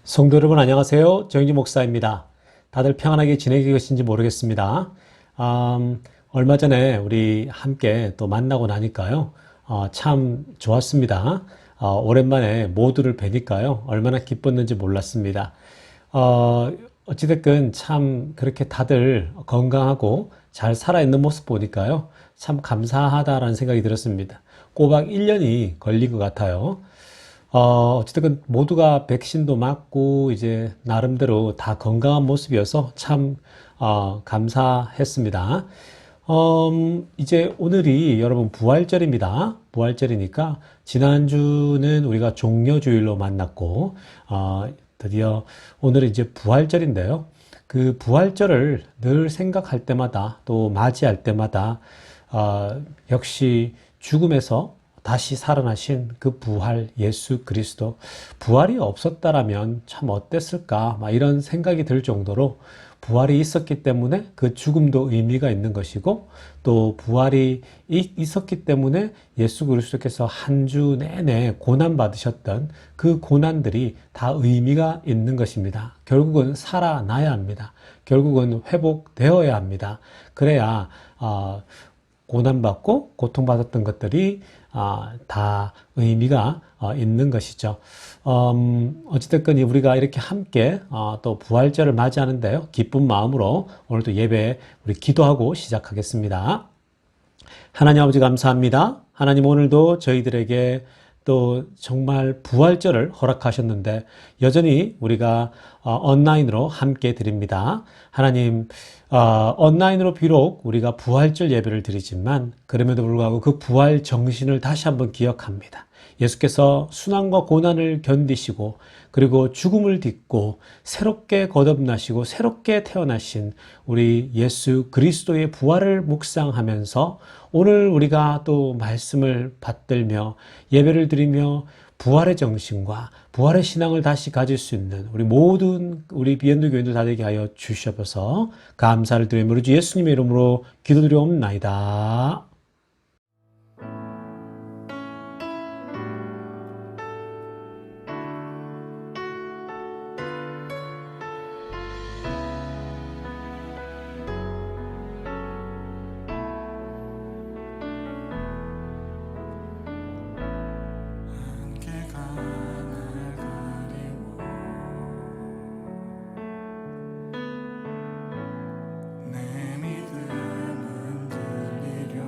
성도 여러분 안녕하세요. 정인지 목사입니다. 다들 평안하게 지내고 계신지 모르겠습니다. 얼마 전에 우리 함께 또 만나고 나니까요. 참 좋았습니다. 오랜만에 모두를 뵈니까요. 얼마나 기뻤는지 몰랐습니다. 어찌됐건 참 그렇게 다들 건강하고 잘 살아있는 모습 보니까요. 참 감사하다라는 생각이 들었습니다. 꼬박 1년이 걸린 것 같아요. 어쨌든 모두가 백신도 맞고 이제 나름대로 다 건강한 모습이어서 참 감사했습니다. 이제 오늘이 여러분 부활절입니다. 부활절이니까 지난주는 우리가 종려주일로 만났고 드디어 오늘은 이제 부활절인데요. 그 부활절을 늘 생각할 때마다 또 맞이할 때마다 역시 죽음에서 다시 살아나신 그 부활 예수 그리스도 부활이 없었다라면 참 어땠을까 막 이런 생각이 들 정도로 부활이 있었기 때문에 그 죽음도 의미가 있는 것이고 또 부활이 있었기 때문에 예수 그리스도께서 한 주 내내 고난 받으셨던 그 고난들이 다 의미가 있는 것입니다. 결국은 살아나야 합니다. 결국은 회복되어야 합니다. 그래야 고난받고 고통받았던 것들이 다 의미가 있는 것이죠. 어찌됐건 우리가 이렇게 함께 또 부활절을 맞이하는데요. 기쁜 마음으로 오늘도 예배 우리 기도하고 시작하겠습니다. 하나님 아버지 감사합니다. 하나님 오늘도 저희들에게 또 정말 부활절을 허락하셨는데 여전히 우리가 온라인으로 함께 드립니다. 하나님 온라인으로 비록 우리가 부활절 예배를 드리지만 그럼에도 불구하고 그 부활 정신을 다시 한번 기억합니다. 예수께서 순환과 고난을 견디시고 그리고 죽음을 딛고 새롭게 거듭나시고 새롭게 태어나신 우리 예수 그리스도의 부활을 묵상하면서 오늘 우리가 또 말씀을 받들며 예배를 드리며 부활의 정신과 부활의 신앙을 다시 가질 수 있는 우리 모든 우리 비엔드 교인들 다 되게 하여 주시옵소서. 감사를 드리며 우리 주 예수님의 이름으로 기도드리옵나이다. 안개가 날 가리워 내 믿음은 들리려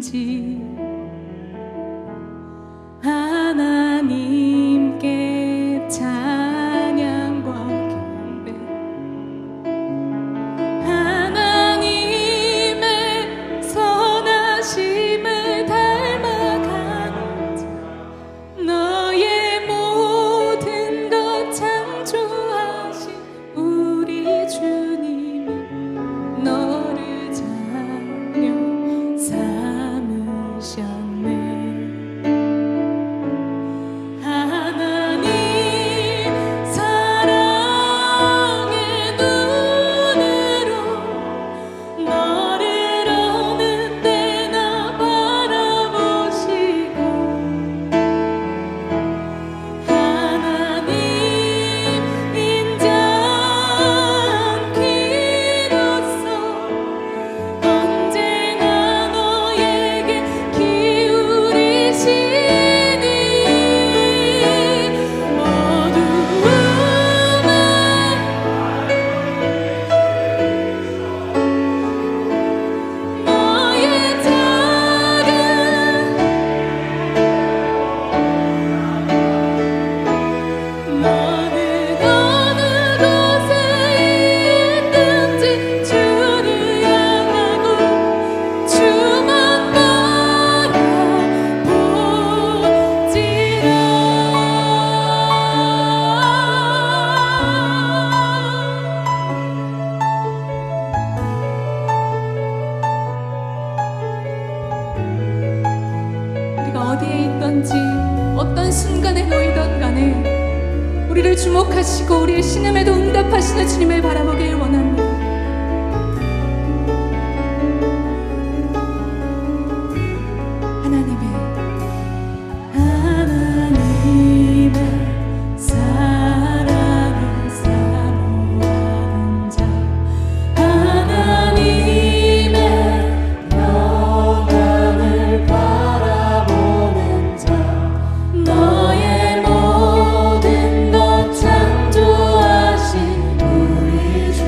있든지 하나님께 찬양과 경배, 하나님의 선하심을 닮아가는 자, 너의 모든 것 창조하신 우리 주님이 너를 자녀 삼으셨네. 하나님 사랑의 눈으로 너를 어느 때나 바라보시고, 하나님 인자한 귀로서 언제나 너에게 기울이시니 어두움에 너의 작은 너는 어느 곳에 있든지 주를 향하고 주만 바라보지라. 우리가 어디에 있든지 어떤 순간에 놓이던 간에 우리를 주목하시고 우리의 신음에도 응답하시는 주님을 바라보길 원합니다. 하나님의 사랑을 사모하는 자, 하나님의 영광을 바라보는 자, 너의 모든 것 창조하신 우리 주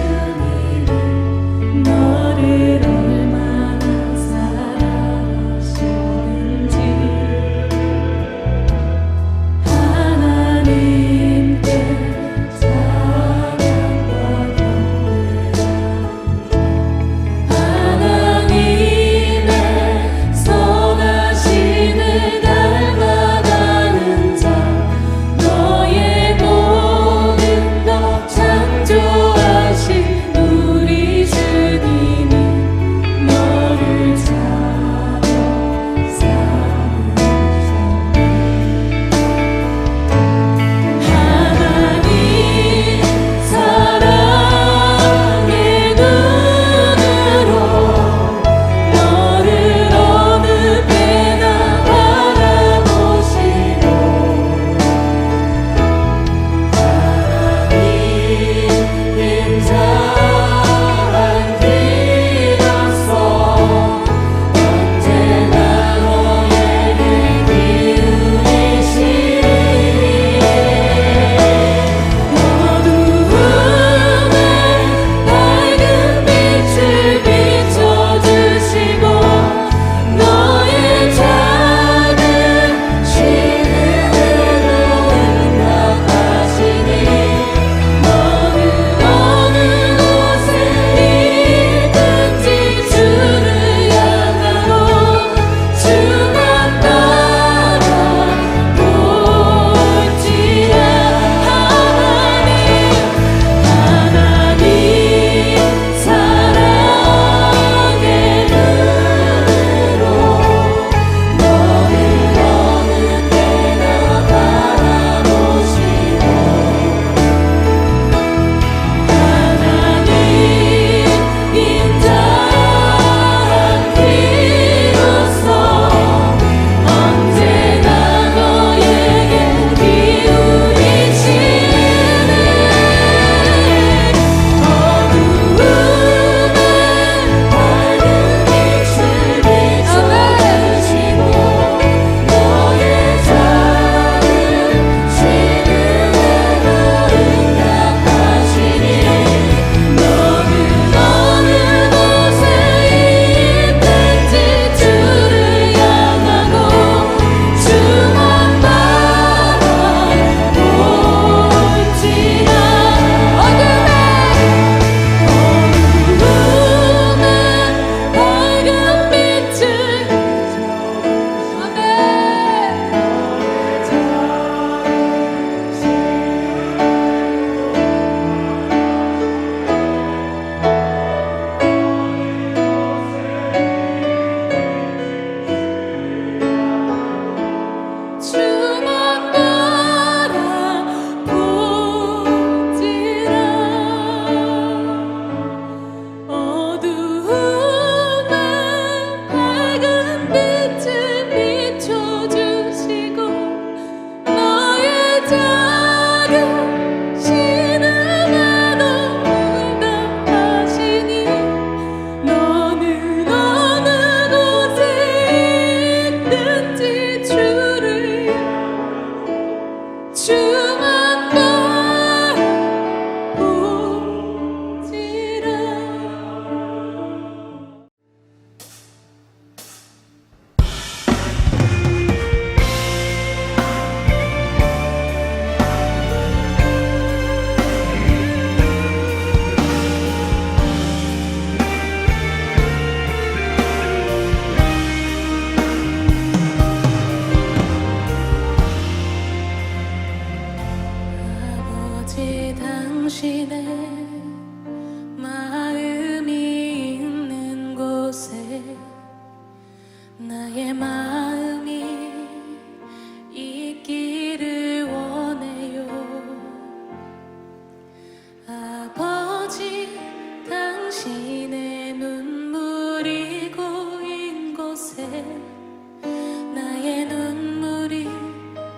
나의 눈물이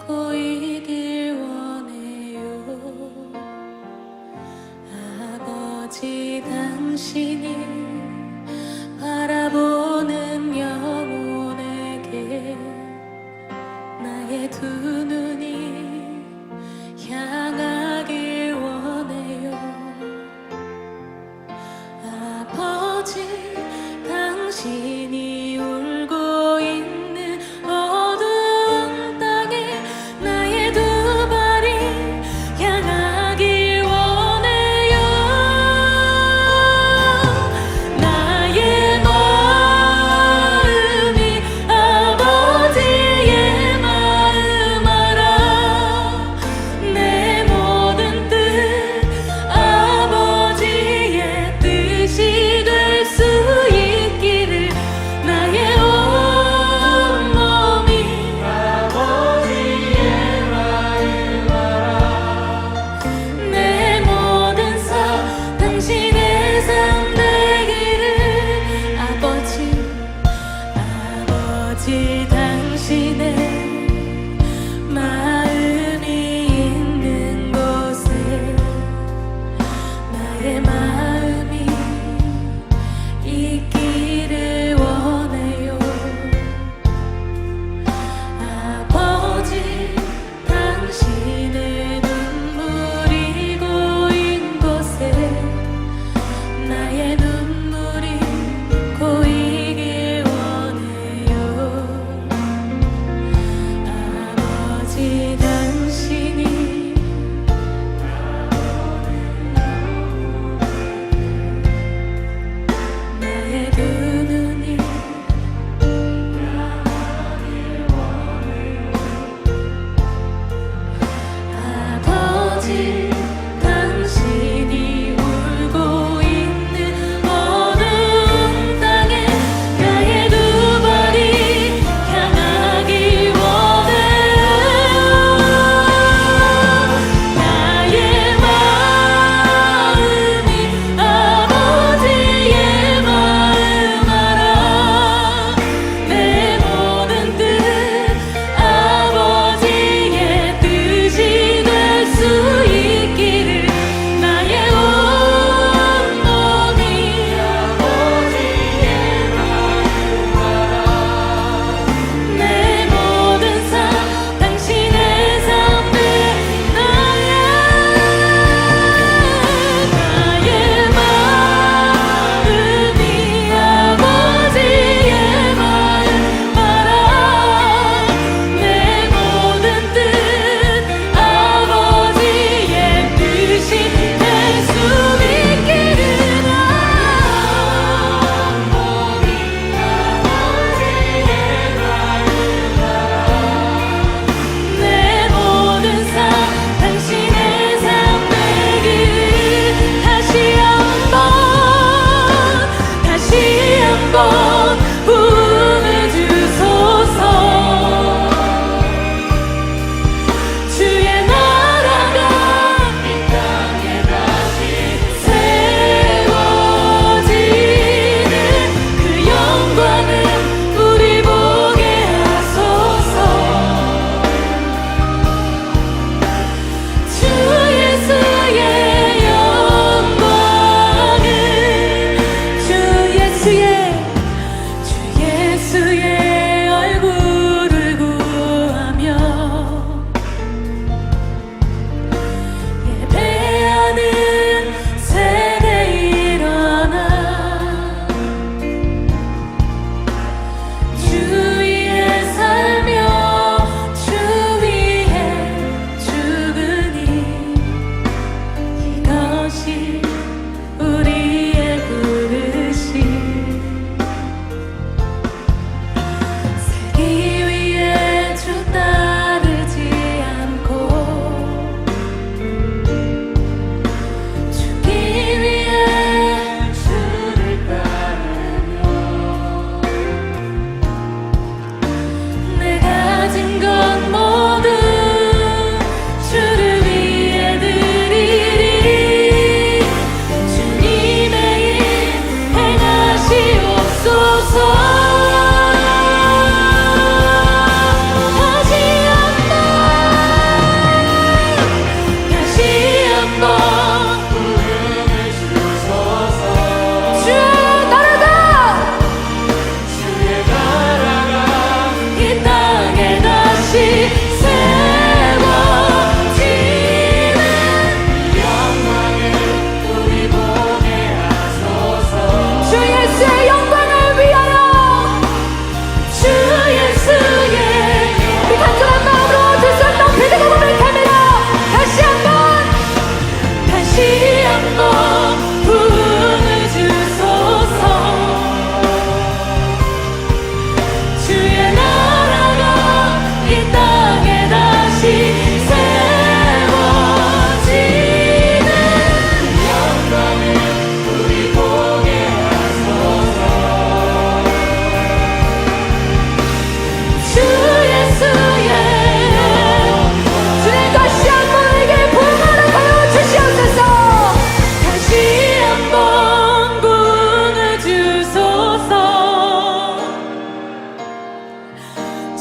고이길 원해요. 아버지 당신이 바라보는 영혼에게 나의 두 눈이 향하길 원해요. 아버지 당신이 울고 있는 어두운 땅에 나의 두 발이 향하길 원해요. 나의 마음이 아버지의 마음 알아. 내 모든 뜻 아버지의 뜻이 될 수 있기를 나의 온 몸이 아버지의 마음 알아. 내 모든 삶 당신의 삶 되기를 아버지 당신의 마음이 있는 곳에 나의 마음이 있기를 원해요. 아버지 당신의 눈물이 고인 곳에 나의 눈물이 고이길 원해요.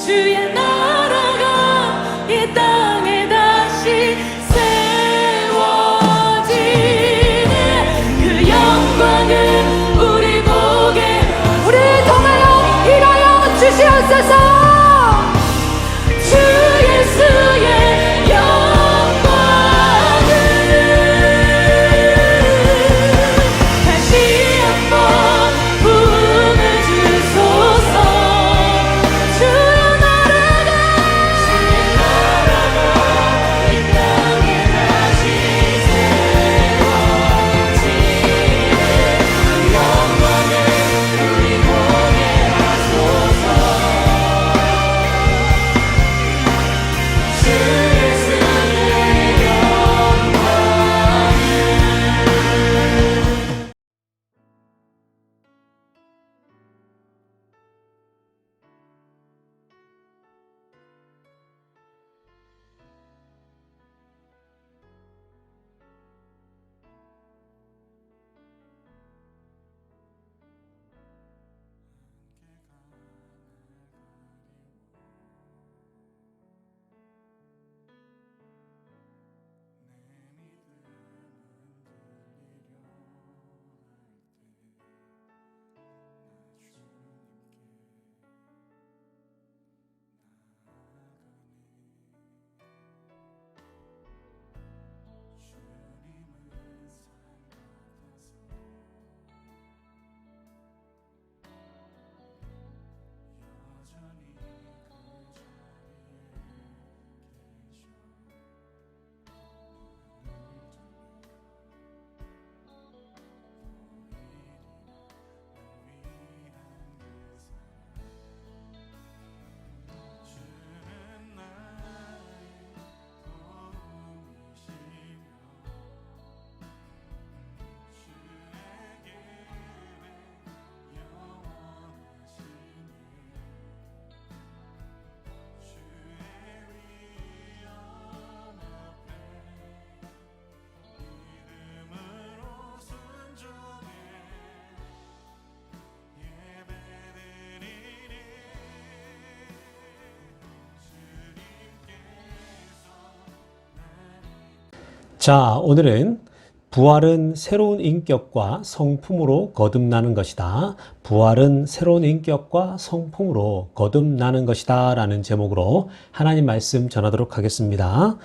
주의 나라가 이 땅에 다시 세워지네. 그 영광을 우리 보게 우리 정말로 일하여 주시옵소서. 주 예수의 영광을 다시 한번 부음을 주소서. 주의 나라가 이 땅에 다시 세워지네. 그 영광을 우리 보게 하소서. 주 예수의 자, 오늘은 부활은 새로운 인격과 성품으로 거듭나는 것이다. 부활은 새로운 인격과 성품으로 거듭나는 것이다. 라는 제목으로 하나님 말씀 전하도록 하겠습니다.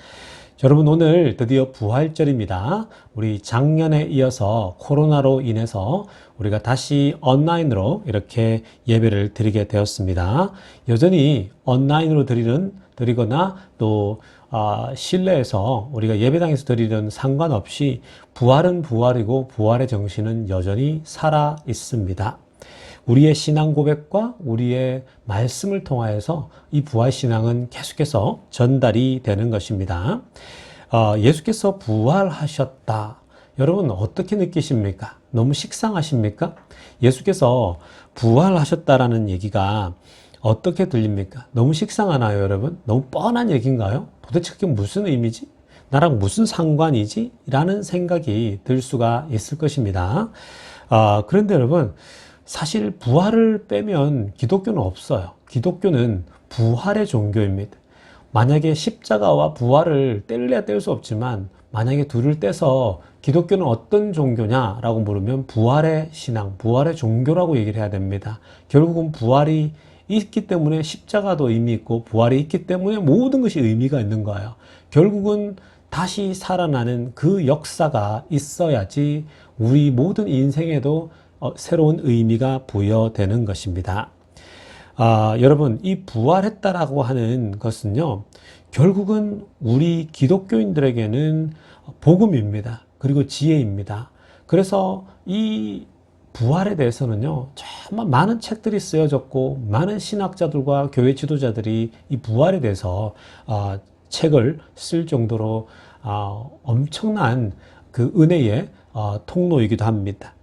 여러분, 오늘 드디어 부활절입니다. 우리 작년에 이어서 코로나로 인해서 우리가 다시 온라인으로 이렇게 예배를 드리게 되었습니다. 여전히 온라인으로 드리거나 또 실내에서 우리가 예배당에서 드리는 상관없이 부활은 부활이고 부활의 정신은 여전히 살아 있습니다. 우리의 신앙 고백과 우리의 말씀을 통하여서 이 부활 신앙은 계속해서 전달이 되는 것입니다. 예수께서 부활하셨다. 여러분 어떻게 느끼십니까? 너무 식상하십니까? 예수께서 부활하셨다라는 얘기가 어떻게 들립니까? 너무 식상하나요, 여러분? 너무 뻔한 얘기인가요? 도대체 그게 무슨 의미지? 나랑 무슨 상관이지? 라는 생각이 들 수가 있을 것입니다. 그런데 여러분, 사실 부활을 빼면 기독교는 없어요. 기독교는 부활의 종교입니다. 만약에 십자가와 부활을 뗄래야 뗄 수 없지만 만약에 둘을 떼서 기독교는 어떤 종교냐라고 물으면 부활의 신앙, 부활의 종교라고 얘기를 해야 됩니다. 결국은 부활이 있기 때문에 십자가도 의미 있고 부활이 있기 때문에 모든 것이 의미가 있는 거예요. 결국은 다시 살아나는 그 역사가 있어야지 우리 모든 인생에도 새로운 의미가 부여되는 것입니다. 여러분, 이 부활했다라고 하는 것은요, 결국은 우리 기독교인들에게는 복음입니다. 그리고 지혜입니다. 그래서 이 부활에 대해서는요, 정말 많은 책들이 쓰여졌고 많은 신학자들과 교회 지도자들이 이 부활에 대해서 책을 쓸 정도로 엄청난 그 은혜의 통로이기도 합니다.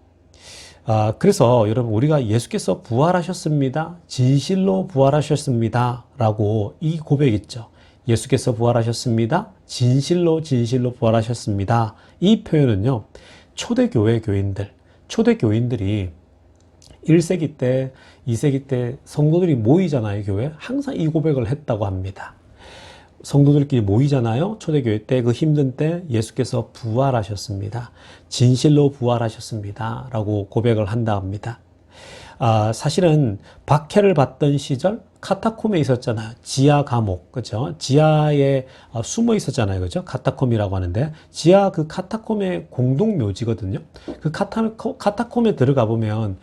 그래서 여러분, 우리가 예수께서 부활하셨습니다, 진실로 부활하셨습니다 라고 이 고백 있죠. 예수께서 부활하셨습니다, 진실로 부활하셨습니다. 이 표현은요, 초대교회 교인들이 1세기 때 2세기 때 성도들이 모이잖아요, 교회. 항상 이 고백을 했다고 합니다. 성도들끼리 모이잖아요. 초대교회 때 그 힘든 때 예수께서 부활하셨습니다. 진실로 부활하셨습니다. 라고 고백을 한다 합니다. 사실은 박해를 받던 시절 카타콤에 있었잖아요. 지하 감옥, 그죠? 지하에 숨어 있었잖아요, 그죠? 카타콤이라고 하는데 지하 그 카타콤의 공동 묘지거든요. 그 카타콤에 들어가 보면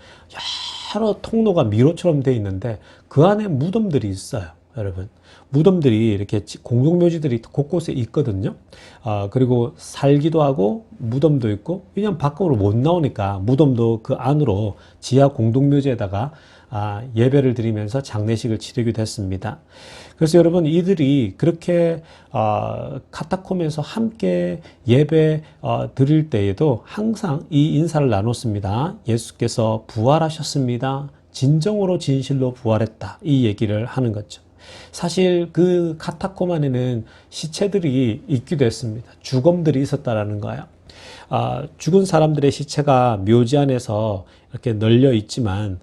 여러 통로가 미로처럼 되어 있는데 그 안에 무덤들이 있어요, 여러분. 무덤들이 이렇게 공동묘지들이 곳곳에 있거든요. 그리고 살기도 하고 무덤도 있고, 왜냐면 밖으로 못 나오니까 무덤도 그 안으로 지하 공동묘지에다가 예배를 드리면서 장례식을 치르기도 했습니다. 그래서 여러분, 이들이 그렇게 카타콤에서 함께 예배 드릴 때에도 항상 이 인사를 나눴습니다. 예수께서 부활하셨습니다. 진정으로 진실로 부활했다. 이 얘기를 하는 거죠. 사실 그 카타콤 안에는 시체들이 있기도 했습니다. 주검들이 있었다라는 거예요. 죽은 사람들의 시체가 묘지 안에서 이렇게 널려 있지만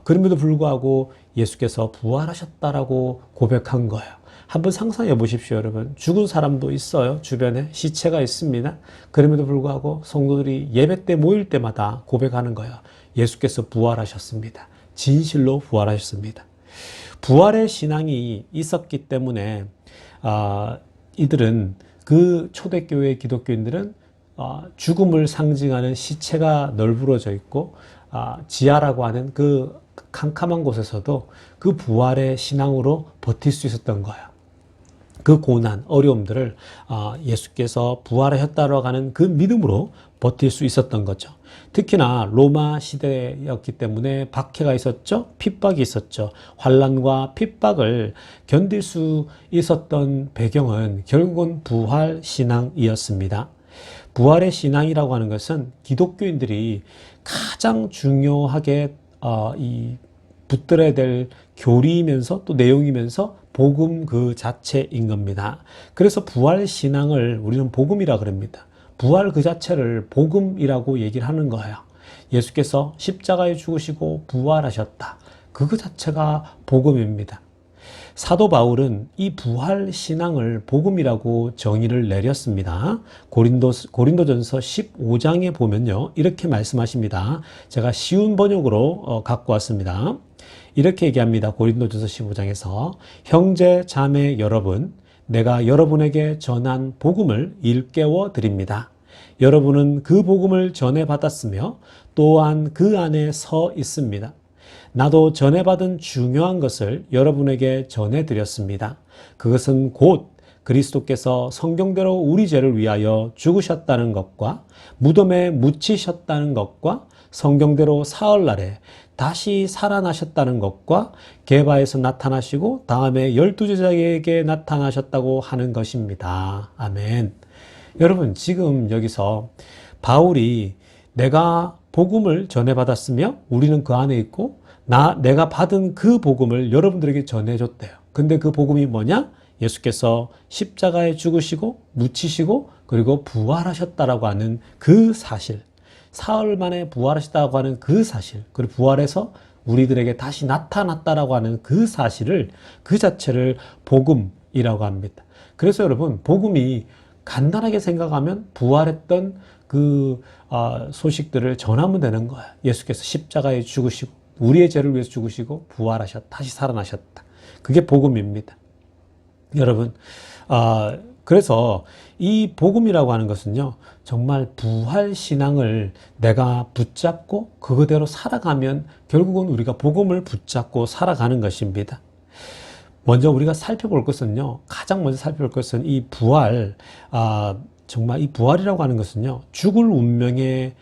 그럼에도 불구하고 예수께서 부활하셨다라고 고백한 거예요. 한번 상상해 보십시오, 여러분. 죽은 사람도 있어요. 주변에 시체가 있습니다. 그럼에도 불구하고 성도들이 예배 때 모일 때마다 고백하는 거예요. 예수께서 부활하셨습니다. 진실로 부활하셨습니다. 부활의 신앙이 있었기 때문에 이들은, 그 초대교회 기독교인들은 죽음을 상징하는 시체가 널브러져 있고 지하라고 하는 그 캄캄한 곳에서도 그 부활의 신앙으로 버틸 수 있었던 거예요. 그 고난, 어려움들을 예수께서 부활하셨다고 하는 그 믿음으로 버틸 수 있었던 거죠. 특히나 로마 시대였기 때문에 박해가 있었죠. 핍박이 있었죠. 환난과 핍박을 견딜 수 있었던 배경은 결국은 부활 신앙이었습니다. 부활의 신앙이라고 하는 것은 기독교인들이 가장 중요하게 붙들어야 될 교리이면서 또 내용이면서 복음 그 자체인 겁니다. 그래서 부활 신앙을 우리는 복음이라 그럽니다. 부활 그 자체를 복음이라고 얘기를 하는 거예요. 예수께서 십자가에 죽으시고 부활하셨다. 그 자체가 복음입니다. 사도 바울은 이 부활 신앙을 복음이라고 정의를 내렸습니다. 고린도전서 15장에 보면요, 이렇게 말씀하십니다. 제가 쉬운 번역으로 갖고 왔습니다. 이렇게 얘기합니다. 고린도전서 15장에서 형제 자매 여러분, 내가 여러분에게 전한 복음을 일깨워 드립니다. 여러분은 그 복음을 전해받았으며 또한 그 안에 서 있습니다. 나도 전해받은 중요한 것을 여러분에게 전해드렸습니다. 그것은 곧 그리스도께서 성경대로 우리 죄를 위하여 죽으셨다는 것과 무덤에 묻히셨다는 것과 성경대로 사흘날에 다시 살아나셨다는 것과 게바에서 나타나시고 다음에 12제자에게 나타나셨다고 하는 것입니다. 아멘. 여러분, 지금 여기서 바울이 내가 복음을 전해받았으며 우리는 그 안에 있고 내가 받은 그 복음을 여러분들에게 전해줬대요. 근데 그 복음이 뭐냐? 예수께서 십자가에 죽으시고 묻히시고 그리고 부활하셨다라고 하는 그 사실, 사흘 만에 부활하셨다고 하는 그 사실, 그리고 부활해서 우리들에게 다시 나타났다라고 하는 그 사실을, 그 자체를 복음이라고 합니다. 그래서 여러분, 복음이 간단하게 생각하면 부활했던 그 소식들을 전하면 되는 거예요. 예수께서 십자가에 죽으시고 우리의 죄를 위해서 죽으시고 부활하셨다, 다시 살아나셨다. 그게 복음입니다. 여러분, 그래서 이 복음이라고 하는 것은요, 정말 부활 신앙을 내가 붙잡고 그거대로 살아가면 결국은 우리가 복음을 붙잡고 살아가는 것입니다. 먼저 우리가 살펴볼 것은요, 가장 먼저 살펴볼 것은 이 부활, 정말 이 부활이라고 하는 것은요, 죽을 운명에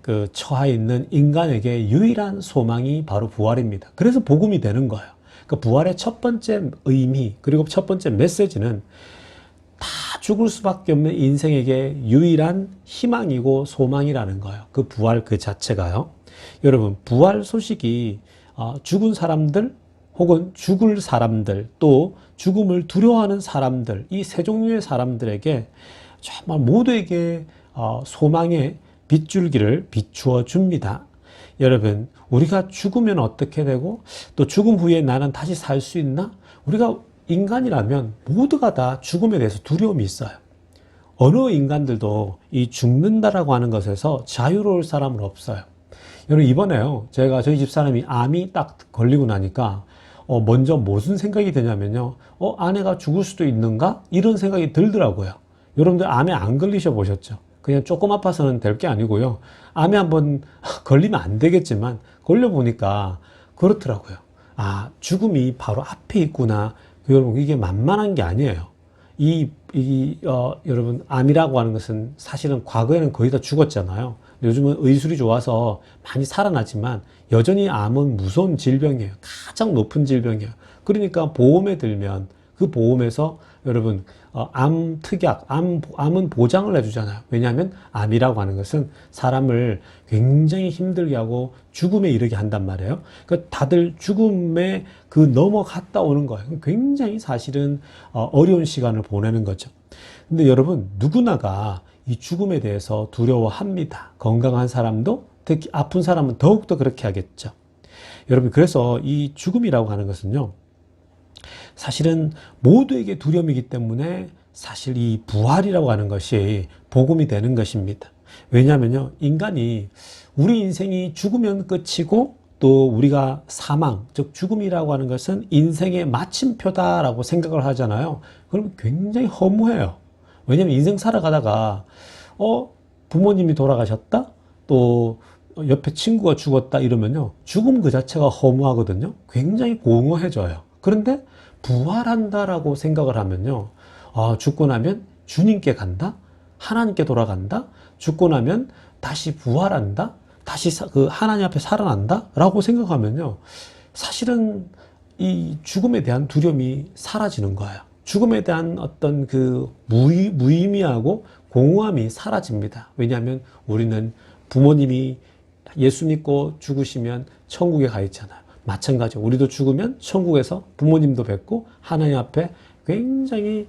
그 처해 있는 인간에게 유일한 소망이 바로 부활입니다. 그래서 복음이 되는 거예요. 그 부활의 첫 번째 의미, 그리고 첫 번째 메시지는 다 죽을 수밖에 없는 인생에게 유일한 희망이고 소망이라는 거예요. 그 부활 그 자체가요. 여러분, 부활 소식이 죽은 사람들 혹은 죽을 사람들, 또 죽음을 두려워하는 사람들, 이 세 종류의 사람들에게 정말 모두에게 소망의 빗줄기를 비추어 줍니다. 여러분, 우리가 죽으면 어떻게 되고 또 죽음 후에 나는 다시 살 수 있나? 우리가 인간이라면 모두가 다 죽음에 대해서 두려움이 있어요. 어느 인간들도 이 죽는다라고 하는 것에서 자유로울 사람은 없어요. 여러분, 이번에요, 저희 집사람이 암이 딱 걸리고 나니까 먼저 무슨 생각이 드냐면요, 아내가 죽을 수도 있는가? 이런 생각이 들더라고요. 여러분들 암에 안 걸리셔 보셨죠? 그냥 조금 아파서는 될 게 아니고요. 암에 한번 걸리면 안 되겠지만 걸려보니까 그렇더라고요. 아, 죽음이 바로 앞에 있구나. 여러분, 이게 만만한 게 아니에요. 여러분, 암이라고 하는 것은 사실은 과거에는 거의 다 죽었잖아요. 요즘은 의술이 좋아서 많이 살아나지만 여전히 암은 무서운 질병이에요. 가장 높은 질병이에요. 그러니까 보험에 들면 그 보험에서 여러분, 암 특약, 암은 보장을 해주잖아요. 왜냐하면 암이라고 하는 것은 사람을 굉장히 힘들게 하고 죽음에 이르게 한단 말이에요. 그러니까 다들 죽음에 넘어갔다 오는 거예요. 굉장히 사실은 어려운 시간을 보내는 거죠. 근데 여러분, 누구나가 이 죽음에 대해서 두려워합니다. 건강한 사람도, 특히 아픈 사람은 더욱더 그렇게 하겠죠. 여러분, 그래서 이 죽음이라고 하는 것은요, 사실은 모두에게 두려움이기 때문에 사실 이 부활이라고 하는 것이 복음이 되는 것입니다. 왜냐하면요, 인간이 우리 인생이 죽으면 끝이고 또 우리가 사망, 즉 죽음이라고 하는 것은 인생의 마침표다라고 생각을 하잖아요. 그럼 굉장히 허무해요. 왜냐하면 인생 살아가다가 부모님이 돌아가셨다? 또 옆에 친구가 죽었다 이러면요, 죽음 그 자체가 허무하거든요. 굉장히 공허해져요. 그런데 부활한다라고 생각을 하면요, 죽고 나면 주님께 간다? 하나님께 돌아간다? 죽고 나면 다시 부활한다? 다시 하나님 앞에 살아난다? 라고 생각하면요, 사실은 이 죽음에 대한 두려움이 사라지는 거예요. 죽음에 대한 어떤 무의미하고 공허함이 사라집니다. 왜냐하면 우리는 부모님이 예수 믿고 죽으시면 천국에 가 있잖아요. 마찬가지로 우리도 죽으면 천국에서 부모님도 뵙고 하나님 앞에 굉장히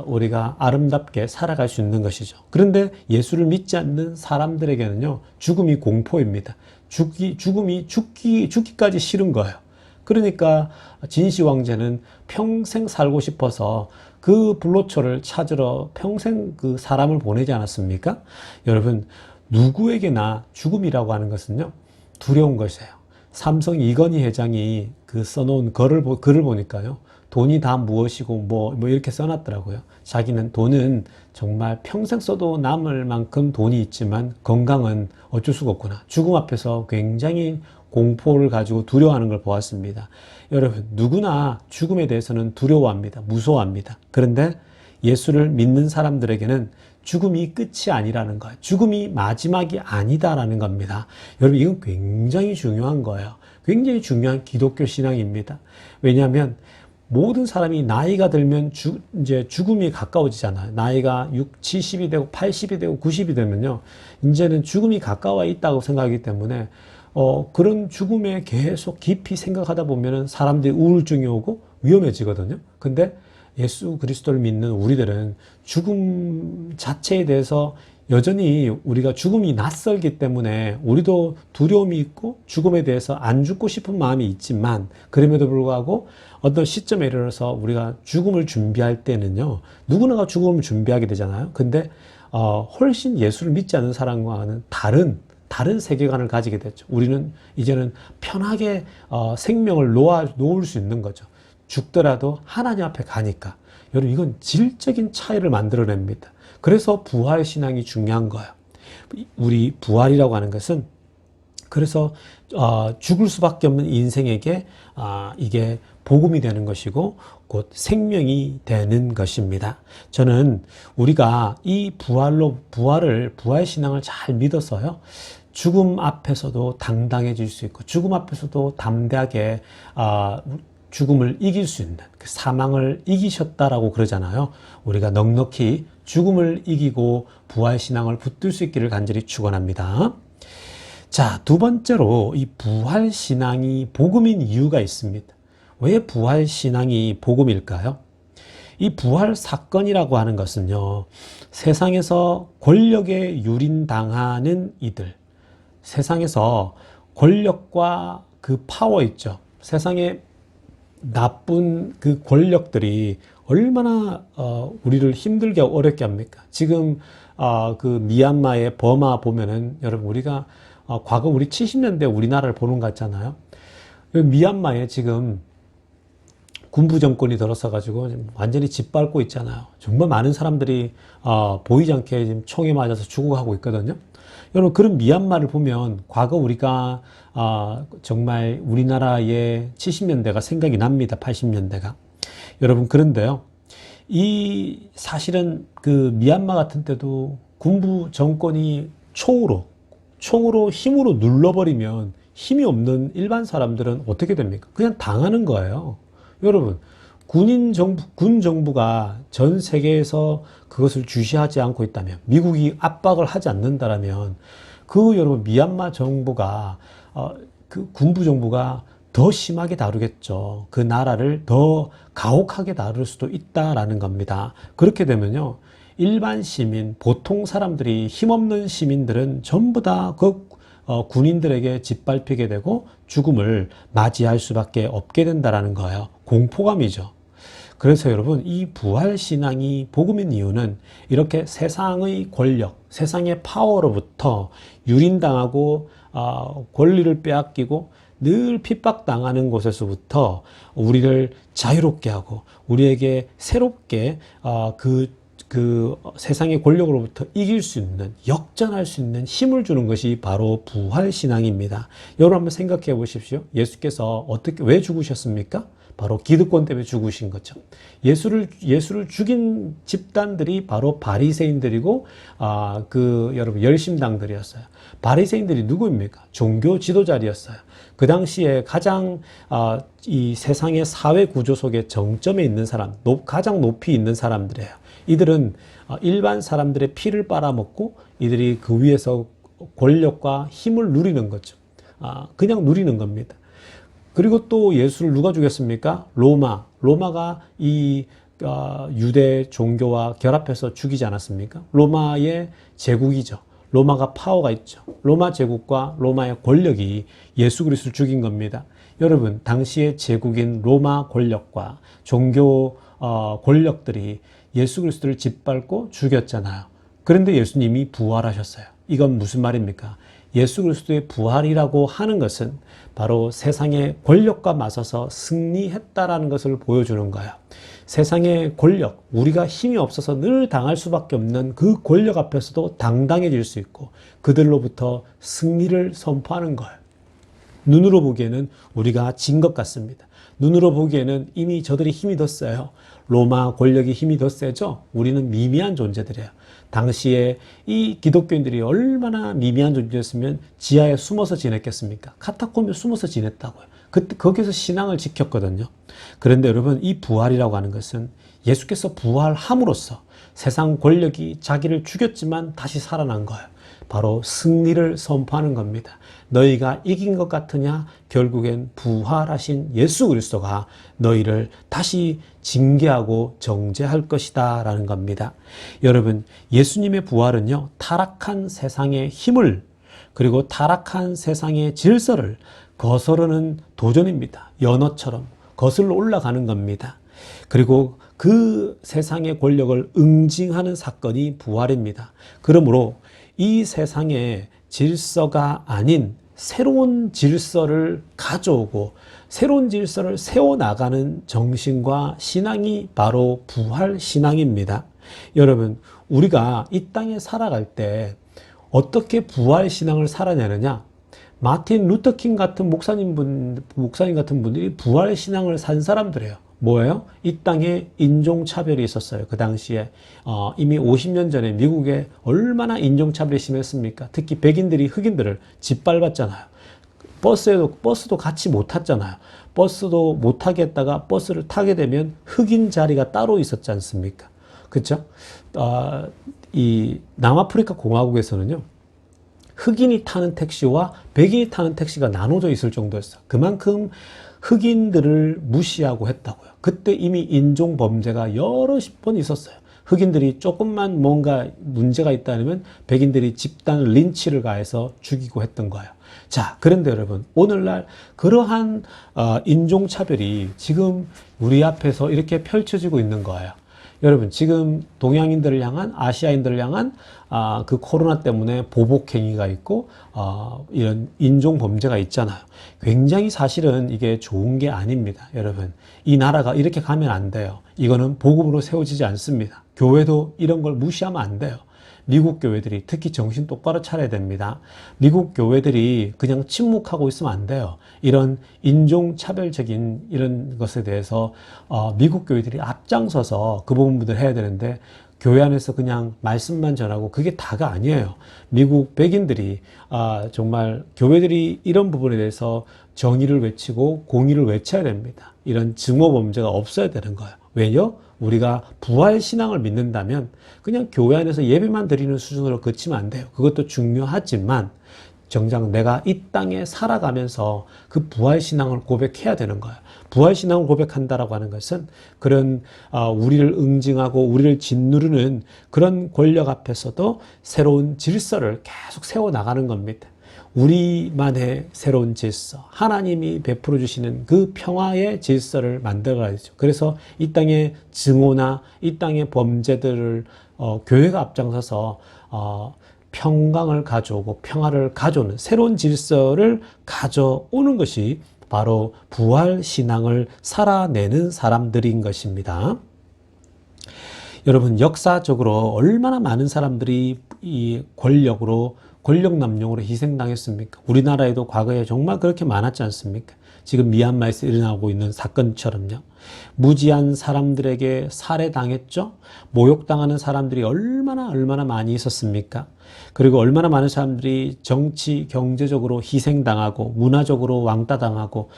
우리가 아름답게 살아갈 수 있는 것이죠. 그런데 예수를 믿지 않는 사람들에게는요, 죽음이 공포입니다. 죽기까지 싫은 거예요. 그러니까 진시 황제는 평생 살고 싶어서 그 불로초를 찾으러 평생 그 사람을 보내지 않았습니까? 여러분, 누구에게나 죽음이라고 하는 것은요, 두려운 것이에요. 삼성 이건희 회장이 써놓은 글을 보니까요, 돈이 다 무엇이고 뭐 이렇게 써놨더라고요. 자기는 돈은 정말 평생 써도 남을 만큼 돈이 있지만 건강은 어쩔 수가 없구나. 죽음 앞에서 굉장히 공포를 가지고 두려워하는 걸 보았습니다. 여러분, 누구나 죽음에 대해서는 두려워합니다. 무서워합니다. 그런데 예수를 믿는 사람들에게는 죽음이 끝이 아니라는 거예요. 죽음이 마지막이 아니다라는 겁니다. 여러분, 이건 굉장히 중요한 거예요. 굉장히 중요한 기독교 신앙입니다. 왜냐하면 모든 사람이 나이가 들면 이제 죽음이 가까워지잖아요. 나이가 70이 되고 80이 되고 90이 되면요, 이제는 죽음이 가까워 있다고 생각하기 때문에 그런 죽음에 계속 깊이 생각하다 보면은 사람들이 우울증이 오고 위험해지거든요. 근데 예수 그리스도를 믿는 우리들은 죽음 자체에 대해서 여전히 우리가 죽음이 낯설기 때문에 우리도 두려움이 있고 죽음에 대해서 안 죽고 싶은 마음이 있지만, 그럼에도 불구하고 어떤 시점에 이르러서 우리가 죽음을 준비할 때는요, 누구나가 죽음을 준비하게 되잖아요. 근데 훨씬 예수를 믿지 않는 사람과는 다른 세계관을 가지게 됐죠. 우리는 이제는 편하게 생명을 놓을 수 있는 거죠. 죽더라도 하나님 앞에 가니까. 여러분, 이건 질적인 차이를 만들어냅니다. 그래서 부활 신앙이 중요한 거예요. 우리 부활이라고 하는 것은 그래서 죽을 수밖에 없는 인생에게 이게 복음이 되는 것이고 곧 생명이 되는 것입니다. 저는 우리가 이 부활 신앙을 잘 믿어서요, 죽음 앞에서도 당당해질 수 있고 죽음 앞에서도 담대하게 죽음을 이길 수 있는, 사망을 이기셨다라고 그러잖아요. 우리가 넉넉히 죽음을 이기고 부활신앙을 붙들 수 있기를 간절히 축원합니다. 자, 두 번째로 이 부활신앙이 복음인 이유가 있습니다. 왜 부활신앙이 복음일까요? 이 부활 사건이라고 하는 것은요, 세상에서 권력에 유린당하는 이들, 세상에서 권력과 그 파워 있죠. 세상에 나쁜 그 권력들이 얼마나 우리를 힘들게 하고 어렵게 합니까? 지금 그 미얀마의 버마 보면은 여러분 우리가 과거 우리 70년대 우리나라를 보는 것 같잖아요. 미얀마에 지금 군부 정권이 들어서 가지고 완전히 짓밟고 있잖아요. 정말 많은 사람들이 보이지 않게 지금 총에 맞아서 죽어가고 있거든요. 여러분 그런 미얀마를 보면 과거 우리가 정말 우리나라의 70년대가 생각이 납니다. 80년대가. 여러분 그런데요. 이 사실은 그 미얀마 같은 때도 군부 정권이 총으로 힘으로 눌러버리면 힘이 없는 일반 사람들은 어떻게 됩니까? 그냥 당하는 거예요. 여러분 군 정부가 전 세계에서 그것을 주시하지 않고 있다면, 미국이 압박을 하지 않는다라면 여러분 미얀마 정부가 그 군부 정부가 더 심하게 다루겠죠. 그 나라를 더 가혹하게 다룰 수도 있다라는 겁니다. 그렇게 되면요, 일반 시민, 보통 사람들이, 힘없는 시민들은 전부 다 군인들에게 짓밟히게 되고 죽음을 맞이할 수밖에 없게 된다라는 거예요. 공포감이죠. 그래서 여러분, 이 부활신앙이 복음인 이유는 이렇게 세상의 권력, 세상의 파워로부터 유린당하고 권리를 빼앗기고 늘 핍박당하는 곳에서부터 우리를 자유롭게 하고 우리에게 새롭게 그 세상의 권력으로부터 이길 수 있는, 역전할 수 있는 힘을 주는 것이 바로 부활신앙입니다. 여러분 한번 생각해 보십시오. 예수께서 왜 죽으셨습니까? 바로 기득권 때문에 죽으신 거죠. 예수를 죽인 집단들이 바로 바리새인들이고 여러분 열심당들이었어요. 바리새인들이 누구입니까? 종교 지도자리였어요. 그 당시에 가장 이 세상의 사회 구조 속에 정점에 있는 사람, 가장 높이 있는 사람들이에요. 이들은 일반 사람들의 피를 빨아먹고 이들이 그 위에서 권력과 힘을 누리는 거죠. 그냥 누리는 겁니다. 그리고 또 예수를 누가 죽였습니까? 로마가 이 유대 종교와 결합해서 죽이지 않았습니까? 로마의 제국이죠. 로마가 파워가 있죠. 로마 제국과 로마의 권력이 예수 그리스도를 죽인 겁니다. 여러분, 당시의 제국인 로마 권력과 종교 권력들이 예수 그리스도를 짓밟고 죽였잖아요. 그런데 예수님이 부활하셨어요. 이건 무슨 말입니까? 예수 그리스도의 부활이라고 하는 것은 바로 세상의 권력과 맞서서 승리했다라는 것을 보여주는 거예요. 세상의 권력, 우리가 힘이 없어서 늘 당할 수밖에 없는 그 권력 앞에서도 당당해질 수 있고 그들로부터 승리를 선포하는 거예요. 눈으로 보기에는 우리가 진 것 같습니다. 눈으로 보기에는 이미 저들이 힘이 더 세요. 로마 권력이 힘이 더 세죠? 우리는 미미한 존재들이에요. 당시에 이 기독교인들이 얼마나 미미한 존재였으면 지하에 숨어서 지냈겠습니까? 카타콤에 숨어서 지냈다고요. 거기서 신앙을 지켰거든요. 그런데 여러분, 이 부활이라고 하는 것은 예수께서 부활함으로써 세상 권력이 자기를 죽였지만 다시 살아난 거예요. 바로 승리를 선포하는 겁니다. 너희가 이긴 것 같으냐? 결국엔 부활하신 예수 그리스도가 너희를 다시 징계하고 정죄할 것이다 라는 겁니다. 여러분, 예수님의 부활은요, 타락한 세상의 힘을, 그리고 타락한 세상의 질서를 거스르는 도전입니다. 연어처럼 거슬러 올라가는 겁니다. 그리고 그 세상의 권력을 응징하는 사건이 부활입니다. 그러므로 이 세상의 질서가 아닌 새로운 질서를 가져오고 새로운 질서를 세워나가는 정신과 신앙이 바로 부활신앙입니다. 여러분, 우리가 이 땅에 살아갈 때 어떻게 부활신앙을 살아내느냐? 마틴 루터킹 같은 목사님 같은 분들이 부활신앙을 산 사람들이에요. 뭐예요? 이 땅에 인종차별이 있었어요. 그 당시에 이미 50년 전에 미국에 얼마나 인종차별이 심했습니까? 특히 백인들이 흑인들을 짓밟았잖아요. 버스도 같이 못 탔잖아요. 버스도 못 타게 했다가 버스를 타게 되면 흑인 자리가 따로 있었지 않습니까? 그렇죠? 이 남아프리카 공화국에서는요, 흑인이 타는 택시와 백인이 타는 택시가 나눠져 있을 정도였어요. 그만큼 흑인들을 무시하고 했다고요. 그때 이미 인종 범죄가 여러 번 있었어요. 흑인들이 조금만 뭔가 문제가 있다면 백인들이 집단 린치를 가해서 죽이고 했던 거예요. 자, 그런데 여러분, 오늘날 그러한 인종차별이 지금 우리 앞에서 이렇게 펼쳐지고 있는 거예요. 여러분, 지금 동양인들을 향한, 아시아인들을 향한 그 코로나 때문에 보복행위가 있고 이런 인종 범죄가 있잖아요. 굉장히 사실은 이게 좋은 게 아닙니다. 여러분, 이 나라가 이렇게 가면 안 돼요. 이거는 복음으로 세워지지 않습니다. 교회도 이런 걸 무시하면 안 돼요. 미국 교회들이 특히 정신 똑바로 차려야 됩니다. 미국 교회들이 그냥 침묵하고 있으면 안 돼요. 이런 인종차별적인 이런 것에 대해서 미국 교회들이 앞장서서 그 부분들을 해야 되는데 교회 안에서 그냥 말씀만 전하고 그게 다가 아니에요. 미국 백인들이 정말 교회들이 이런 부분에 대해서 정의를 외치고 공의를 외쳐야 됩니다. 이런 증오 범죄가 없어야 되는 거예요. 왜요? 우리가 부활 신앙을 믿는다면 그냥 교회 안에서 예배만 드리는 수준으로 그치면 안 돼요. 그것도 중요하지만 정작 내가 이 땅에 살아가면서 그 부활 신앙을 고백해야 되는 거예요. 부활 신앙을 고백한다라고 하는 것은 그런 우리를 응징하고 우리를 짓누르는 그런 권력 앞에서도 새로운 질서를 계속 세워 나가는 겁니다. 우리만의 새로운 질서, 하나님이 베풀어 주시는 그 평화의 질서를 만들어야죠. 그래서 이 땅의 증오나 이 땅의 범죄들을 교회가 앞장서서 평강을 가져오고 평화를 가져오는 새로운 질서를 가져오는 것이 바로 부활 신앙을 살아내는 사람들인 것입니다. 여러분, 역사적으로 얼마나 많은 사람들이 이 권력 남용으로 희생당했습니까? 우리나라에도 과거에 정말 그렇게 많았지 않습니까? 지금 미얀마에서 일어나고 있는 사건처럼요. 무지한 사람들에게 살해당했죠? 모욕당하는 사람들이 얼마나 많이 있었습니까? 그리고 얼마나 많은 사람들이 정치, 경제적으로 희생당하고 문화적으로 왕따당하고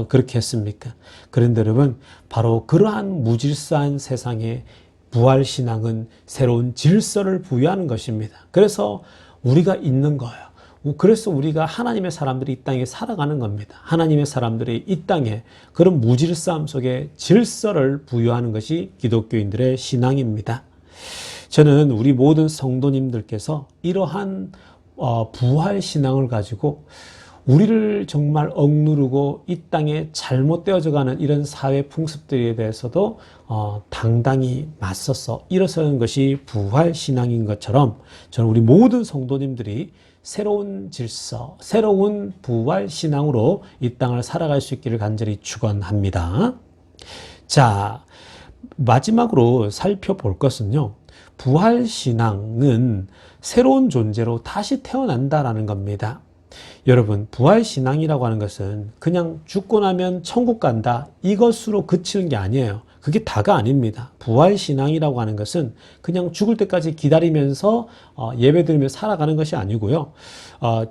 그렇게 했습니까? 그런데 여러분, 바로 그러한 무질서한 세상에 부활신앙은 새로운 질서를 부여하는 것입니다. 그래서 우리가 있는 거예요. 그래서 우리가 하나님의 사람들이 이 땅에 살아가는 겁니다. 하나님의 사람들이 이 땅에 그런 무질서함 속에 질서를 부여하는 것이 기독교인들의 신앙입니다. 저는 우리 모든 성도님들께서 이러한 부활 신앙을 가지고 우리를 정말 억누르고 이 땅에 잘못되어져가는 이런 사회 풍습들에 대해서도 당당히 맞서서 일어서는 것이 부활 신앙인 것처럼 저는 우리 모든 성도님들이 새로운 질서, 새로운 부활 신앙으로 이 땅을 살아갈 수 있기를 간절히 축원합니다. 자, 마지막으로 살펴볼 것은요. 부활 신앙은 새로운 존재로 다시 태어난다라는 겁니다. 여러분, 부활 신앙이라고 하는 것은 그냥 죽고 나면 천국 간다 이것으로 그치는 게 아니에요. 그게 다가 아닙니다. 부활 신앙이라고 하는 것은 그냥 죽을 때까지 기다리면서 예배 드리며 살아가는 것이 아니고요.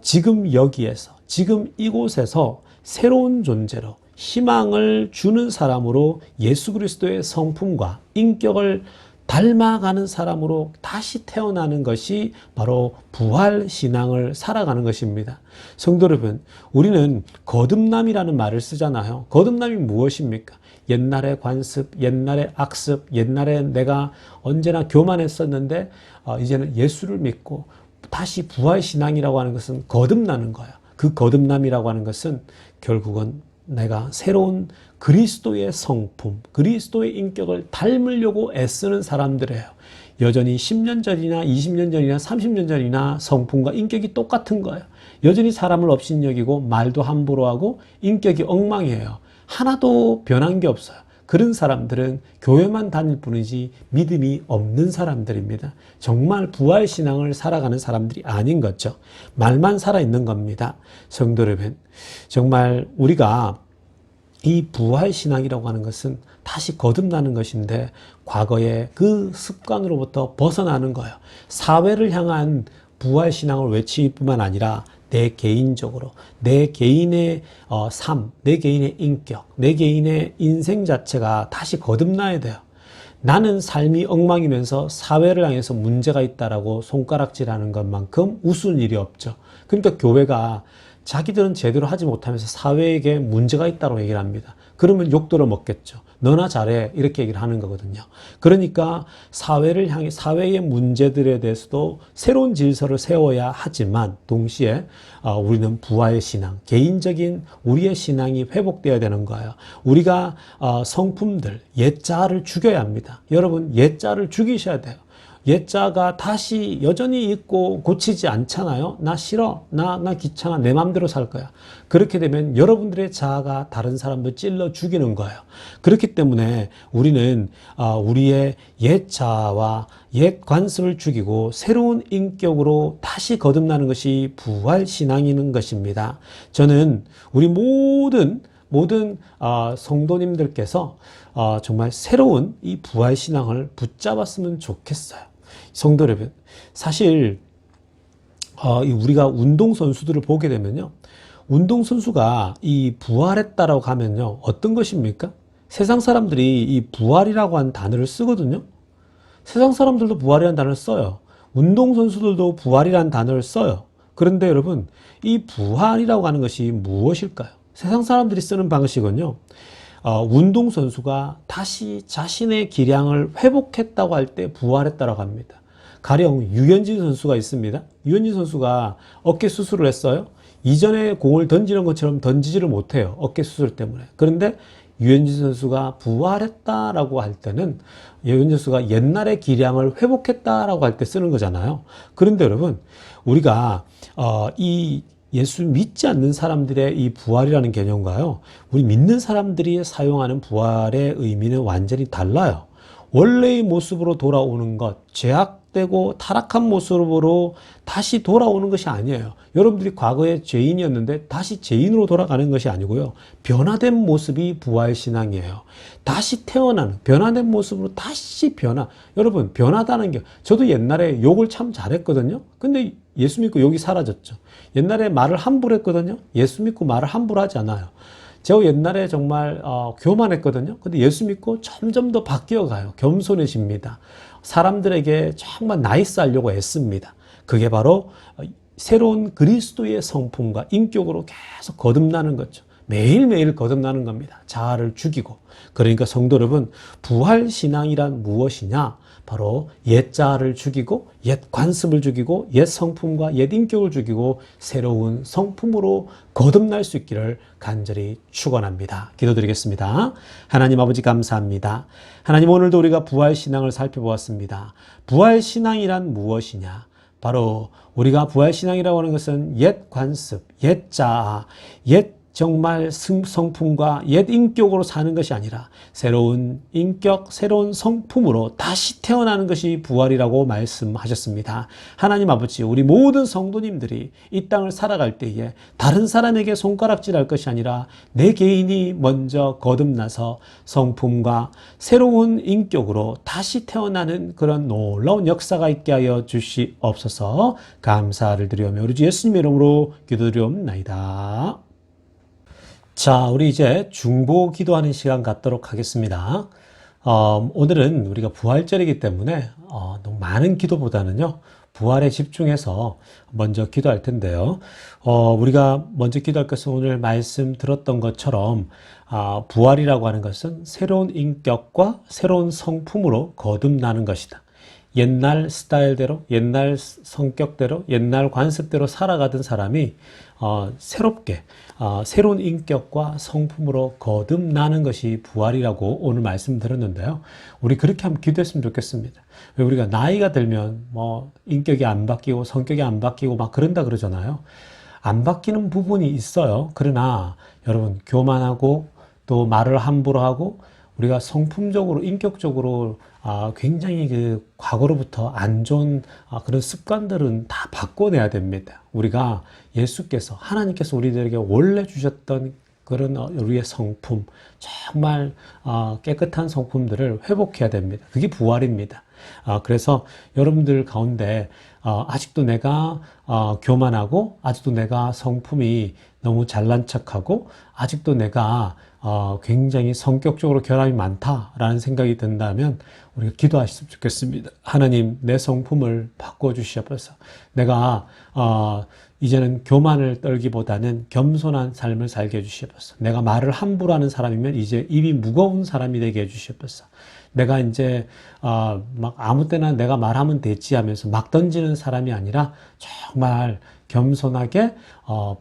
지금 여기에서, 지금 이곳에서 새로운 존재로 희망을 주는 사람으로 예수 그리스도의 성품과 인격을 닮아가는 사람으로 다시 태어나는 것이 바로 부활 신앙을 살아가는 것입니다. 성도 여러분, 우리는 거듭남이라는 말을 쓰잖아요. 거듭남이 무엇입니까? 옛날의 관습, 옛날의 악습, 옛날에 내가 언제나 교만했었는데 이제는 예수를 믿고 다시 부활 신앙이라고 하는 것은 거듭나는 거예요. 그 거듭남이라고 하는 것은 결국은 내가 새로운 그리스도의 성품, 그리스도의 인격을 닮으려고 애쓰는 사람들이에요. 여전히 10년 전이나 20년 전이나 30년 전이나 성품과 인격이 똑같은 거예요. 여전히 사람을 업신여기고 말도 함부로 하고 인격이 엉망이에요. 하나도 변한 게 없어요. 그런 사람들은 교회만 다닐 뿐이지 믿음이 없는 사람들입니다. 정말 부활신앙을 살아가는 사람들이 아닌 거죠. 말만 살아있는 겁니다. 성도 여러분, 정말 우리가 이 부활신앙이라고 하는 것은 다시 거듭나는 것인데 과거의 그 습관으로부터 벗어나는 거예요. 사회를 향한 부활신앙을 외칠 뿐만 아니라 내 개인적으로, 내 개인의 삶, 내 개인의 인격, 내 개인의 인생 자체가 다시 거듭나야 돼요. 나는 삶이 엉망이면서 사회를 향해서 문제가 있다라고 손가락질하는 것만큼 우스운 일이 없죠. 그러니까 교회가 자기들은 제대로 하지 못하면서 사회에게 문제가 있다고 얘기를 합니다. 그러면 욕 들어 먹겠죠. 너나 잘해 이렇게 얘기를 하는 거거든요. 그러니까 사회를 향해 사회의 문제들에 대해서도 새로운 질서를 세워야 하지만 동시에 우리는 부활 신앙, 개인적인 우리의 신앙이 회복되어야 되는 거예요. 우리가 성품들, 옛자를 죽여야 합니다. 여러분 옛자를 죽이셔야 돼요. 옛자가 다시 여전히 있고 고치지 않잖아요. 나 싫어. 나 귀찮아. 내 마음대로 살 거야. 그렇게 되면 여러분들의 자아가 다른 사람들 찔러 죽이는 거예요. 그렇기 때문에 우리는 우리의 옛 자아와 옛 관습을 죽이고 새로운 인격으로 다시 거듭나는 것이 부활신앙이는 것입니다. 저는 우리 모든 성도님들께서 정말 새로운 이 부활신앙을 붙잡았으면 좋겠어요. 성도 여러분, 사실 우리가 운동선수들을 보게 되면요, 운동선수가 이 부활했다라고 하면요 어떤 것입니까? 세상 사람들이 이 부활이라고 한 단어를 쓰거든요. 세상 사람들도 부활이라는 단어를 써요. 운동선수들도 부활이라는 단어를 써요. 그런데 여러분, 이 부활이라고 하는 것이 무엇일까요? 세상 사람들이 쓰는 방식은요, 운동선수가 다시 자신의 기량을 회복했다고 할 때 부활했다고 합니다. 가령 유현진 선수가 있습니다. 유현진 선수가 어깨 수술을 했어요. 이전에 공을 던지는 것처럼 던지지를 못해요. 어깨 수술 때문에. 그런데 유현진 선수가 부활했다라고 할 때는 유현진 선수가 옛날의 기량을 회복했다라고 할 때 쓰는 거잖아요. 그런데 여러분, 우리가 이 예수 믿지 않는 사람들의 이 부활이라는 개념과요, 우리 믿는 사람들이 사용하는 부활의 의미는 완전히 달라요. 원래의 모습으로 돌아오는 것, 죄악되고 타락한 모습으로 다시 돌아오는 것이 아니에요. 여러분들이 과거에 죄인이었는데 다시 죄인으로 돌아가는 것이 아니고요, 변화된 모습이 부활신앙이에요. 다시 태어나는 변화된 모습으로 다시 변화. 여러분, 변하다는 게, 저도 옛날에 욕을 참 잘했거든요. 근데 예수 믿고 욕이 사라졌죠. 옛날에 말을 함부로 했거든요. 예수 믿고 말을 함부로 하지 않아요. 제가 옛날에 정말 교만했거든요. 근데 예수 믿고 점점 더 바뀌어가요. 겸손해집니다. 사람들에게 정말 나이스하려고 애씁니다. 그게 바로 새로운 그리스도의 성품과 인격으로 계속 거듭나는 거죠. 매일매일 거듭나는 겁니다. 자아를 죽이고. 그러니까 성도 여러분, 부활신앙이란 무엇이냐? 바로 옛 자아를 죽이고 옛 관습을 죽이고 옛 성품과 옛 인격을 죽이고 새로운 성품으로 거듭날 수 있기를 간절히 축원합니다. 기도드리겠습니다. 하나님 아버지 감사합니다. 하나님, 오늘도 우리가 부활신앙을 살펴보았습니다. 부활신앙이란 무엇이냐? 바로 우리가 부활신앙이라고 하는 것은 옛 관습, 옛 자아, 옛 정말 성품과 옛 인격으로 사는 것이 아니라 새로운 인격, 새로운 성품으로 다시 태어나는 것이 부활이라고 말씀하셨습니다. 하나님 아버지, 우리 모든 성도님들이 이 땅을 살아갈 때에 다른 사람에게 손가락질할 것이 아니라 내 개인이 먼저 거듭나서 성품과 새로운 인격으로 다시 태어나는 그런 놀라운 역사가 있게 하여 주시옵소서. 감사를 드리오며 우리 주 예수님의 이름으로 기도드리옵나이다. 자, 우리 이제 중보 기도하는 시간 갖도록 하겠습니다. 오늘은 우리가 부활절이기 때문에 너무 많은 기도보다는요, 부활에 집중해서 먼저 기도할 텐데요. 우리가 먼저 기도할 것은 오늘 말씀 들었던 것처럼 부활이라고 하는 것은 새로운 인격과 새로운 성품으로 거듭나는 것이다. 옛날 스타일대로, 옛날 성격대로, 옛날 관습대로 살아가던 사람이 새롭게 새로운 인격과 성품으로 거듭나는 것이 부활이라고 오늘 말씀드렸는데요. 우리 그렇게 한번 기도했으면 좋겠습니다. 왜 우리가 나이가 들면 뭐 인격이 안 바뀌고 성격이 안 바뀌고 막 그런다 그러잖아요. 안 바뀌는 부분이 있어요. 그러나 여러분, 교만하고 또 말을 함부로 하고 우리가 성품적으로, 인격적으로 굉장히 그 과거로부터 안 좋은 그런 습관들은 다 바꿔내야 됩니다. 우리가 예수께서, 하나님께서 우리들에게 원래 주셨던 그런 우리의 성품, 정말 깨끗한 성품들을 회복해야 됩니다. 그게 부활입니다. 그래서 여러분들 가운데 아직도 내가 교만하고, 아직도 내가 성품이 너무 잘난 척하고, 아직도 내가 굉장히 성격적으로 결함이 많다라는 생각이 든다면 우리가 기도하셨으면 좋겠습니다. 하나님, 내 성품을 바꿔주시옵소서. 내가 이제는 교만을 떨기보다는 겸손한 삶을 살게 해주시옵소서. 내가 말을 함부로 하는 사람이면 이제 입이 무거운 사람이 되게 해주시옵소서. 내가 이제 막 아무 때나 내가 말하면 됐지 하면서 막 던지는 사람이 아니라 정말 겸손하게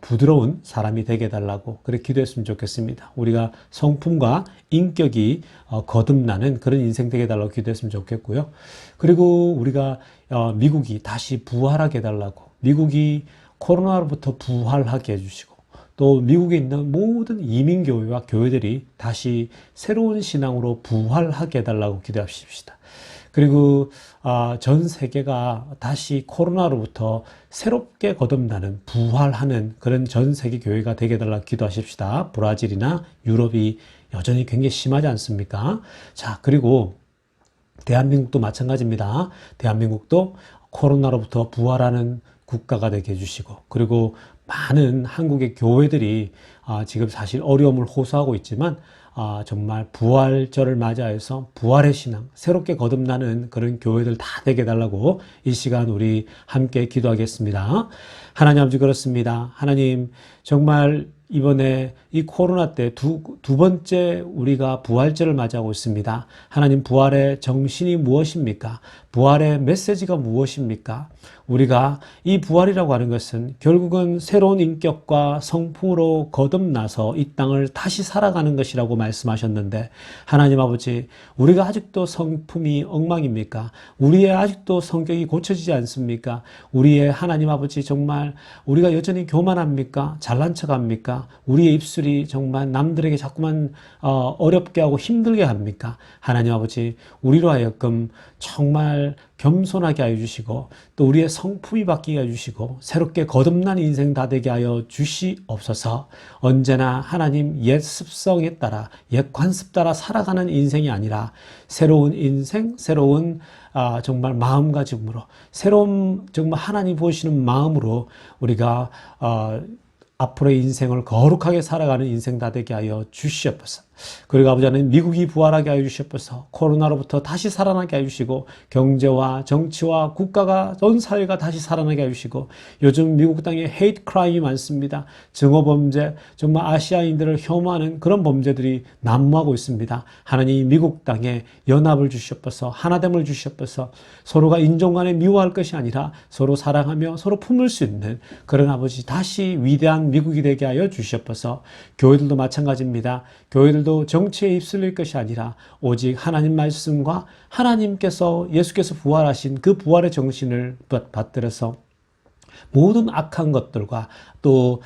부드러운 사람이 되게 해달라고 그렇게 기도했으면 좋겠습니다. 우리가 성품과 인격이 거듭나는 그런 인생 되게 해달라고 기도했으면 좋겠고요. 그리고 우리가 미국이 다시 부활하게 해달라고, 미국이 코로나로부터 부활하게 해주시고, 또 미국에 있는 모든 이민교회와 교회들이 다시 새로운 신앙으로 부활하게 해달라고 기도하십시다. 그리고 전 세계가 다시 코로나로부터 새롭게 거듭나는, 부활하는 그런 전 세계 교회가 되게 해달라고 기도하십시다. 브라질이나 유럽이 여전히 굉장히 심하지 않습니까? 자, 그리고 대한민국도 마찬가지입니다. 대한민국도 코로나로부터 부활하는 국가가 되게 해주시고, 그리고 많은 한국의 교회들이 지금 사실 어려움을 호소하고 있지만 정말 부활절을 맞이해서 부활의 신앙, 새롭게 거듭나는 그런 교회들 다 되게 해달라고 이 시간 우리 함께 기도하겠습니다. 하나님 아버지, 그렇습니다. 하나님, 정말 이번에 이 코로나 때 두 번째 우리가 부활절을 맞이하고 있습니다. 하나님, 부활의 정신이 무엇입니까? 부활의 메시지가 무엇입니까? 우리가 이 부활이라고 하는 것은 결국은 새로운 인격과 성품으로 거듭나서 이 땅을 다시 살아가는 것이라고 말씀하셨는데, 하나님 아버지, 우리가 아직도 성품이 엉망입니까? 우리의 아직도 성격이 고쳐지지 않습니까? 우리의 하나님 아버지, 정말 우리가 여전히 교만합니까? 잘난 척합니까? 우리의 입술이 정말 남들에게 자꾸만 어렵게 하고 힘들게 합니까? 하나님 아버지, 우리로 하여금 정말 겸손하게 하여 주시고, 또 우리의 성품이 바뀌게 하여 주시고, 새롭게 거듭난 인생 다 되게 하여 주시옵소서. 언제나 하나님, 옛 습성에 따라, 옛 관습 따라 살아가는 인생이 아니라 새로운 인생, 새로운 정말 마음가짐으로, 새로운 정말 하나님 보시는 마음으로 우리가 앞으로의 인생을 거룩하게 살아가는 인생 다 되게 하여 주시옵소서. 그리고 아버지 하나님, 미국이 부활하게 하여 주시옵소서. 코로나로부터 다시 살아나게 하여 주시고, 경제와 정치와 국가가, 전 사회가 다시 살아나게 하여 주시고, 요즘 미국 땅에 헤이트 크라임이 많습니다. 증오범죄, 정말 아시아인들을 혐오하는 그런 범죄들이 난무하고 있습니다. 하나님, 미국 땅에 연합을 주시옵소서. 하나됨을 주시옵소서. 서로가 인종 간에 미워할 것이 아니라 서로 사랑하며 서로 품을 수 있는 그런 아버지, 다시 위대한 미국이 되게 하여 주시옵소서. 교회들도 마찬가지입니다. 교회들도 정치에 휩쓸릴 것이 아니라 오직 하나님 말씀과 하나님께서, 예수께서 부활하신 그 부활의 정신을 받들어서 모든 악한 것들과 또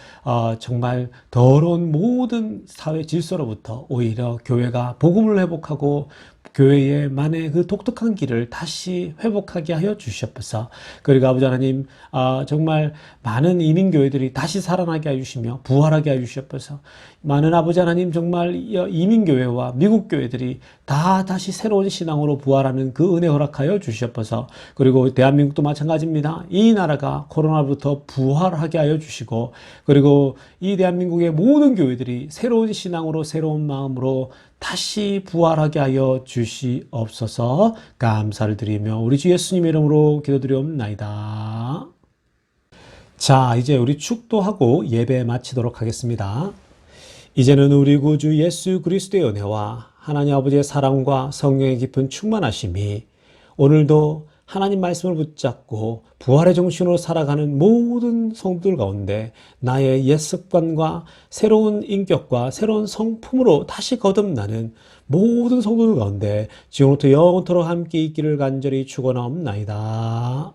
정말 더러운 모든 사회 질서로부터 오히려 교회가 복음을 회복하고 교회의 만의 그 독특한 길을 다시 회복하게 하여 주시옵소서. 그리고 아버지 하나님, 정말 많은 이민교회들이 다시 살아나게 하여 주시며 부활하게 하여 주시옵소서. 많은 아버지 하나님, 정말 이민교회와 미국교회들이 다 다시 새로운 신앙으로 부활하는 그 은혜 허락하여 주시옵소서. 그리고 대한민국도 마찬가지입니다. 이 나라가 코로나부터 부활하게 하여 주시고, 그리고 이 대한민국의 모든 교회들이 새로운 신앙으로, 새로운 마음으로 다시 부활하게 하여 주시옵소서. 감사를 드리며 우리 주 예수님의 이름으로 기도드리옵나이다. 자, 이제 우리 축도하고 예배 마치도록 하겠습니다. 이제는 우리 구주 예수 그리스도의 은혜와 하나님 아버지의 사랑과 성령의 깊은 충만하심이 오늘도 하나님 말씀을 붙잡고 부활의 정신으로 살아가는 모든 성도들 가운데 나의 옛 습관과 새로운 인격과 새로운 성품으로 다시 거듭나는 모든 성도들 가운데 지금부터 영원토록 함께 있기를 간절히 축원하옵나이다.